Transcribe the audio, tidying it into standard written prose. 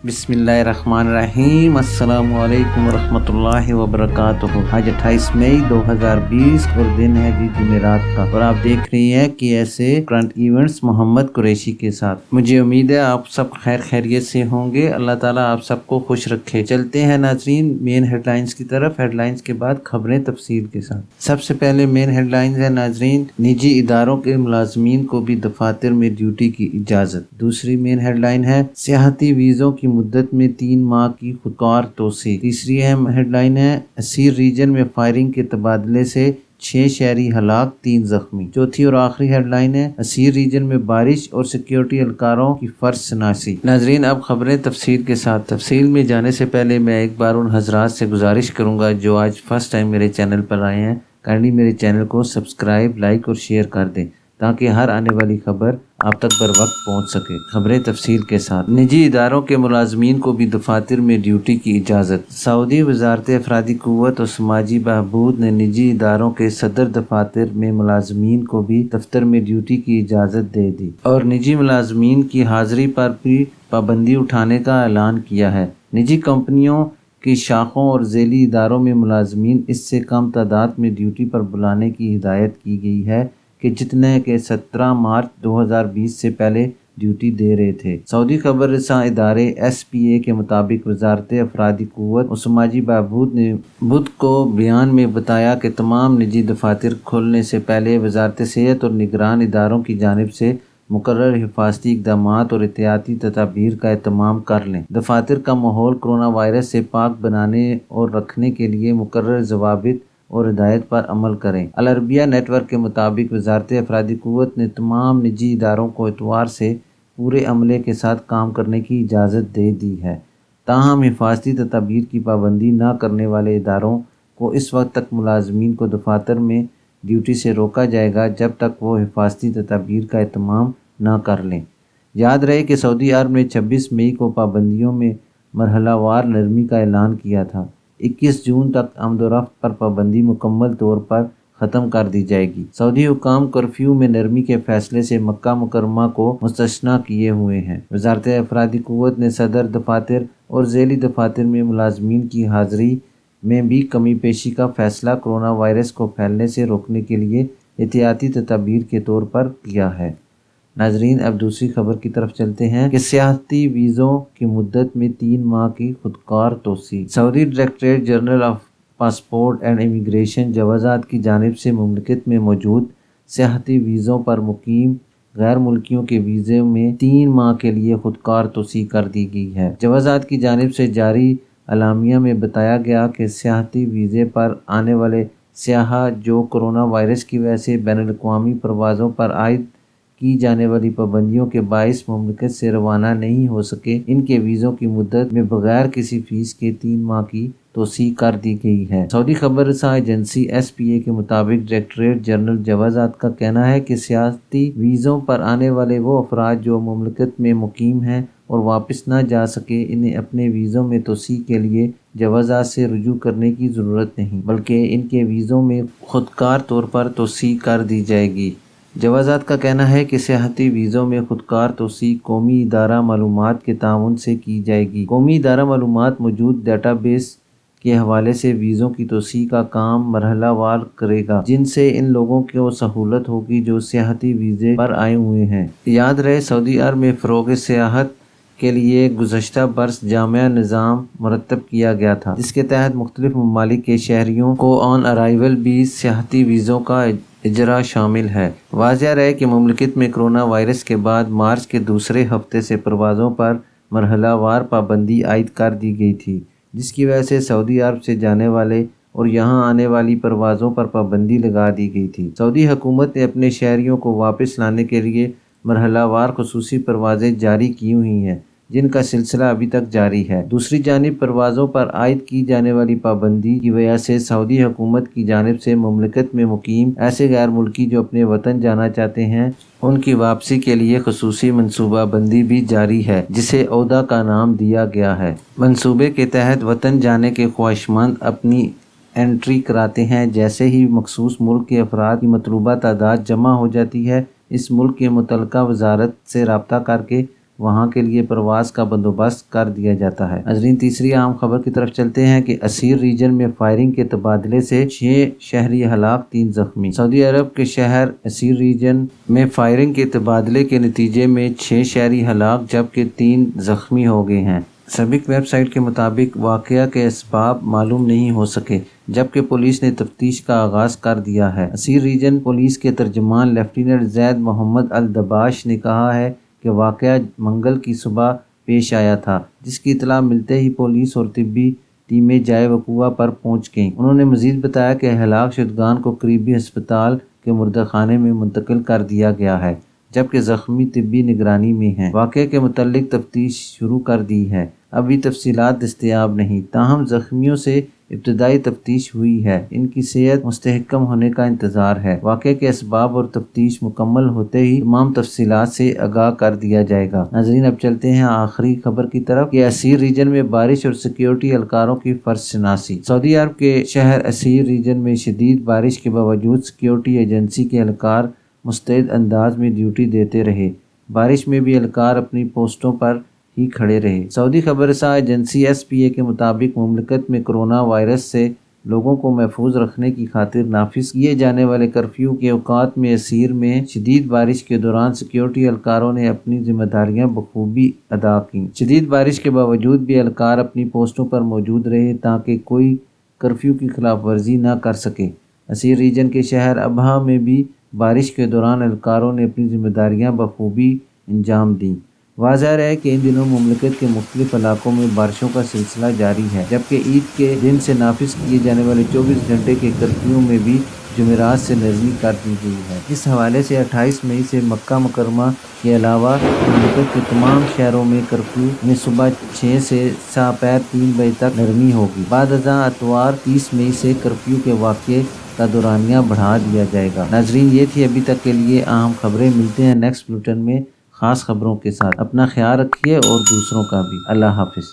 بسم اللہ الرحمن الرحیم۔ السلام علیکم ورحمۃ اللہ وبرکاتہ۔ آج 28 مئی 2020 اور دن ہے جمعرات کا، اور آپ دیکھ رہی ہیں کہ ایسے کرنٹ ایونٹس محمد قریشی کے ساتھ۔ مجھے امید ہے آپ سب خیر خیریت سے ہوں گے، اللہ تعالیٰ آپ سب کو خوش رکھے۔ چلتے ہیں ناظرین مین ہیڈ لائنز کی طرف، ہیڈ لائنز کے بعد خبریں تفصیل کے ساتھ۔ سب سے پہلے مین ہیڈ لائنز ہے ناظرین، نجی اداروں کے ملازمین کو بھی دفاتر میں ڈیوٹی کی اجازت۔ دوسری مین ہیڈ لائن ہے، سیاحتی ویزوں کی مدت میں 3 ماہ کی خودکار توسیع۔ تیسری اہم ہیڈ لائن ہے، اسیر ریجن میں فائرنگ کے تبادلے سے 6 شہری ہلاک، 3 زخمی۔ چوتھی اور آخری ہیڈ لائن ہے، اسیر ریجن میں بارش اور سیکیورٹی اہلکاروں کی فرض شناسی۔ ناظرین اب خبریں تفصیل کے ساتھ۔ تفصیل میں جانے سے پہلے میں ایک بار ان حضرات سے گزارش کروں گا جو آج فرسٹ ٹائم میرے چینل پر آئے ہیں، کائنڈلی میرے چینل کو سبسکرائب، لائک اور شیئر کر دیں تاکہ ہر آنے والی خبر آپ تک بر وقت پہنچ سکے۔ خبریں تفصیل کے ساتھ۔ نجی اداروں کے ملازمین کو بھی دفاتر میں ڈیوٹی کی اجازت۔ سعودی وزارت افرادی قوت اور سماجی بہبود نے نجی اداروں کے صدر دفاتر میں ملازمین کو بھی دفتر میں ڈیوٹی کی اجازت دے دی اور نجی ملازمین کی حاضری پر بھی پابندی اٹھانے کا اعلان کیا ہے۔ نجی کمپنیوں کی شاخوں اور ذیلی اداروں میں ملازمین اس سے کم تعداد میں ڈیوٹی پر بلانے کی ہدایت کی گئی ہے کہ جتنے کہ 17 مارچ 2020 سے پہلے ڈیوٹی دے رہے تھے۔ سعودی خبر رساں ادارے SPA کے مطابق وزارت افرادی قوت اور سماجی بہبود نے بدھ کو بیان میں بتایا کہ تمام نجی دفاتر کھولنے سے پہلے وزارت صحت اور نگران اداروں کی جانب سے مقرر حفاظتی اقدامات اور احتیاطی تدابیر کا اہتمام کر لیں۔ دفاتر کا ماحول کورونا وائرس سے پاک بنانے اور رکھنے کے لیے مقرر ضوابط اور ہدایت پر عمل کریں۔ العربیہ نیٹ ورک کے مطابق وزارت افرادی قوت نے تمام نجی اداروں کو اتوار سے پورے عملے کے ساتھ کام کرنے کی اجازت دے دی ہے، تاہم حفاظتی تدابیر کی پابندی نہ کرنے والے اداروں کو اس وقت تک ملازمین کو دفاتر میں ڈیوٹی سے روکا جائے گا جب تک وہ حفاظتی تدابیر کا اہتمام نہ کر لیں۔ یاد رہے کہ سعودی عرب نے 26 مئی کو پابندیوں میں مرحلہ وار نرمی کا اعلان کیا تھا۔ 21 جون تک آمد و رفت پر پابندی مکمل طور پر ختم کر دی جائے گی۔ سعودی حکام کرفیو میں نرمی کے فیصلے سے مکہ مکرمہ کو مستثنیٰ کیے ہوئے ہیں۔ وزارت افرادی قوت نے صدر دفاتر اور ذیلی دفاتر میں ملازمین کی حاضری میں بھی کمی بیشی کا فیصلہ کورونا وائرس کو پھیلنے سے روکنے کے لیے احتیاطی تدابیر کے طور پر کیا ہے۔ ناظرین اب دوسری خبر کی طرف چلتے ہیں کہ سیاحتی ویزوں کی مدت میں 3 ماہ کی خودکار توسیع۔ سعودی directorate general of passport and immigration جوازات کی جانب سے مملکت میں موجود سیاحتی ویزوں پر مقیم غیر ملکیوں کے ویزے میں 3 ماہ کے لیے خودکار توسیع کر دی گئی ہے۔ جوازات کی جانب سے جاری اعلامیہ میں بتایا گیا کہ سیاحتی ویزے پر آنے والے سیاح جو کورونا وائرس کی وجہ سے بین الاقوامی پروازوں پر عائد کی جانے والی پابندیوں کے باعث مملکت سے روانہ نہیں ہو سکے، ان کے ویزوں کی مدت میں بغیر کسی فیس کے 3 ماہ کی توسیع کر دی گئی ہے۔ سعودی خبر رساں ایجنسی SPA کے مطابق ڈائریکٹریٹ جنرل جوازات کا کہنا ہے کہ سیاحتی ویزوں پر آنے والے وہ افراد جو مملکت میں مقیم ہیں اور واپس نہ جا سکے، انہیں اپنے ویزوں میں توسیع کے لیے جوازات سے رجوع کرنے کی ضرورت نہیں، بلکہ ان کے ویزوں میں خودکار طور پر توسیع کر دی جائے گی۔ جوازات کا کہنا ہے کہ سیاحتی ویزوں میں خودکار توسیع قومی ادارہ معلومات کے تعاون سے کی جائے گی۔ قومی ادارہ معلومات موجود ڈیٹا بیس کے حوالے سے ویزوں کی توسیع کا کام مرحلہ وار کرے گا، جن سے ان لوگوں کو سہولت ہوگی جو سیاحتی ویزے پر آئے ہوئے ہیں۔ یاد رہے سعودی عرب میں فروغ سیاحت کے لیے گزشتہ برس جامع نظام مرتب کیا گیا تھا، جس کے تحت مختلف ممالک کے شہریوں کو آن ارائیول بھی سیاحتی ویزوں کا اجرا شامل ہے۔ واضح رہے کہ مملکت میں کرونا وائرس کے بعد مارچ کے دوسرے ہفتے سے پروازوں پر مرحلہ وار پابندی عائد کر دی گئی تھی، جس کی وجہ سے سعودی عرب سے جانے والے اور یہاں آنے والی پروازوں پر پابندی لگا دی گئی تھی۔ سعودی حکومت نے اپنے شہریوں کو واپس لانے کے لیے مرحلہ وار خصوصی پروازیں جاری کی ہوئی ہیں، جن کا سلسلہ ابھی تک جاری ہے۔ دوسری جانب پروازوں پر عائد کی جانے والی پابندی کی وجہ سے سعودی حکومت کی جانب سے مملکت میں مقیم ایسے غیر ملکی جو اپنے وطن جانا چاہتے ہیں، ان کی واپسی کے لیے خصوصی منصوبہ بندی بھی جاری ہے، جسے عودہ کا نام دیا گیا ہے۔ منصوبے کے تحت وطن جانے کے خواہشمند اپنی انٹری کراتے ہیں۔ جیسے ہی مخصوص ملک کے افراد کی مطلوبہ تعداد جمع ہو جاتی ہے، اس ملک کے متعلقہ وزارت سے رابطہ کر کے وہاں کے لیے پرواز کا بندوبست کر دیا جاتا ہے۔ ناظرین، تیسری اہم خبر کی طرف چلتے ہیں کہ اسیر ریجن میں فائرنگ کے تبادلے سے 6 شہری ہلاک، 3 زخمی۔ سعودی عرب کے شہر اسیر ریجن میں فائرنگ کے تبادلے کے نتیجے میں 6 شہری ہلاک جبکہ 3 زخمی ہو گئے ہیں۔ سابق ویب سائٹ کے مطابق واقعہ کے اسباب معلوم نہیں ہو سکے جبکہ پولیس نے تفتیش کا آغاز کر دیا ہے۔ اسیر ریجن پولیس کے ترجمان لیفٹیننٹ زید محمد الدباش نے کہا ہے کہ واقعہ منگل کی صبح پیش آیا تھا، جس کی اطلاع ملتے ہی پولیس اور طبی ٹیمیں جائے وقوع پر پہنچ گئیں۔ انہوں نے مزید بتایا کہ ہلاک شدگان کو قریبی ہسپتال کے مردہ خانے میں منتقل کر دیا گیا ہے جبکہ زخمی طبی نگرانی میں ہیں۔ واقعے کے متعلق تفتیش شروع کر دی ہے۔ ابھی تفصیلات دستیاب نہیں، تاہم زخمیوں سے ابتدائی تفتیش ہوئی ہے، ان کی صحت مستحکم ہونے کا انتظار ہے۔ واقعے کے اسباب اور تفتیش مکمل ہوتے ہی تمام تفصیلات سے آگاہ کر دیا جائے گا۔ ناظرین، اب چلتے ہیں آخری خبر کی طرف کہ اسیر ریجن میں بارش اور سیکیورٹی اہلکاروں کی فرض شناسی۔ سعودی عرب کے شہر اسیر ریجن میں شدید بارش کے باوجود سیکیورٹی ایجنسی کے اہلکار مستعد انداز میں ڈیوٹی دیتے رہے۔ بارش میں بھی اہلکار اپنی پوسٹوں پر ہی کھڑے رہے۔ سعودی خبر رساں ایجنسی SPA کے مطابق مملکت میں کرونا وائرس سے لوگوں کو محفوظ رکھنے کی خاطر نافذ کیے جانے والے کرفیو کے اوقات میں اسیر میں شدید بارش کے دوران سیکیورٹی اہلکاروں نے اپنی ذمہ داریاں بخوبی ادا کیں۔ شدید بارش کے باوجود بھی اہلکار اپنی پوسٹوں پر موجود رہے تاکہ کوئی کرفیو کی خلاف ورزی نہ کر سکے۔ اسیر ریجن کے شہر ابہا میں بھی بارش کے دوران اہلکاروں نے اپنی ذمہ داریاں بخوبی انجام دیں۔ واضح ہے کہ ان دنوں مملکت کے مختلف علاقوں میں بارشوں کا سلسلہ جاری ہے جبکہ عید کے دن سے نافذ کیے جانے والے 24 گھنٹے کے کرفیو میں بھی جمعرات سے نرمی کر دی گئی ہے۔ اس حوالے سے 28 مئی سے مکہ مکرمہ کے علاوہ مملکت کے تمام شہروں میں کرفیو میں صبح 6 سے ساپیر 3 بجے تک نرمی ہوگی۔ بعد ازاں اتوار 30 مئی سے کرفیو کے واقعے کا دورانیہ بڑھا دیا جائے گا۔ ناظرین، یہ تھی ابھی تک کے لیے اہم خبریں۔ ملتے ہیں نیکسٹ بلیٹن میں خاص خبروں کے ساتھ۔ اپنا خیال رکھیے اور دوسروں کا بھی۔ اللہ حافظ۔